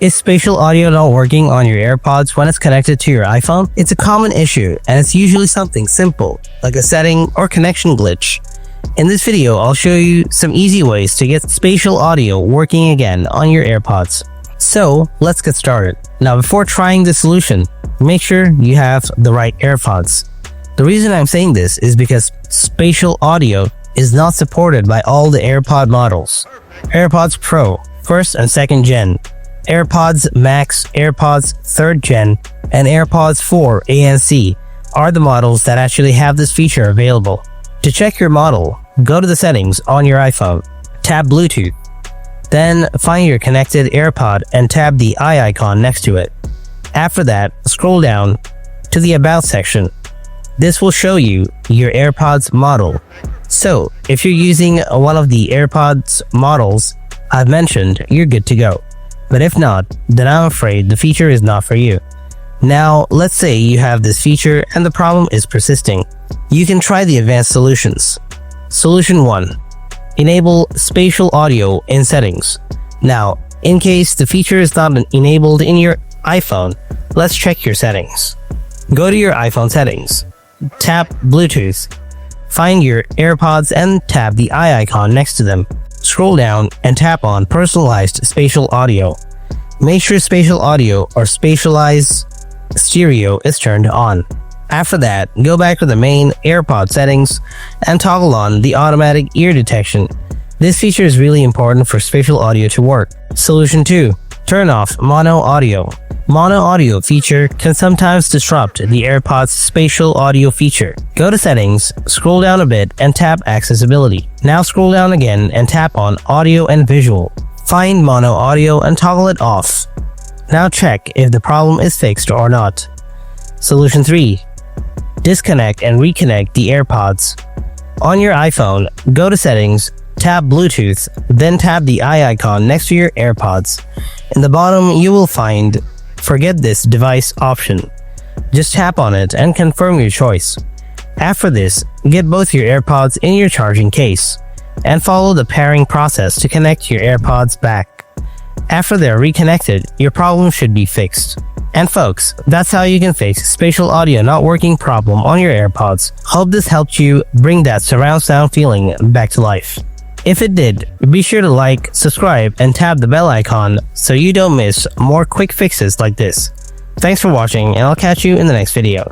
Is spatial audio not working on your AirPods when it's connected to your iPhone? It's a common issue, and it's usually something simple, like a setting or connection glitch. In this video, I'll show you some easy ways to get spatial audio working again on your AirPods. So, let's get started. Now, before trying this solution, make sure you have the right AirPods. The reason I'm saying this is because spatial audio is not supported by all the AirPod models. AirPods Pro, 1st and 2nd Gen, AirPods Max, AirPods 3rd Gen, and AirPods 4 ANC are the models that actually have this feature available. To check your model, go to the settings on your iPhone, tap Bluetooth, then find your connected AirPod and tap the eye icon next to it. After that, scroll down to the About section. This will show you your AirPods model. So, if you're using one of the AirPods models I've mentioned, you're good to go. But if not, then I'm afraid the feature is not for you. Now, let's say you have this feature and the problem is persisting. You can try the advanced solutions. Solution 1. Enable spatial audio in settings. Now, in case the feature is not enabled in your iPhone, let's check your settings. Go to your iPhone settings. Tap Bluetooth. Find your AirPods and tap the eye icon next to them. Scroll down and tap on Personalized Spatial Audio. Make sure Spatial Audio or Spatialize Stereo is turned on. After that, go back to the main AirPod settings and toggle on the automatic ear detection. This feature is really important for spatial audio to work. Solution 2. Turn off mono audio. Mono audio feature can sometimes disrupt the AirPods spatial audio feature. Go to settings, scroll down a bit and tap accessibility. Now scroll down again and tap on audio and visual. Find mono audio and toggle it off. Now check if the problem is fixed or not. Solution 3. Disconnect and reconnect the AirPods. On your iPhone, go to settings, tap Bluetooth, then tap the eye icon next to your AirPods. In the bottom, you will find Forget this device option. Just tap on it and confirm your choice. After this, get both your AirPods in your charging case and follow the pairing process to connect your AirPods back. After they're reconnected, your problem should be fixed. And folks, that's how you can fix spatial audio not working problem on your AirPods. Hope this helped you bring that surround sound feeling back to life. If it did, be sure to like, subscribe, and tap the bell icon so you don't miss more quick fixes like this. Thanks for watching, and I'll catch you in the next video.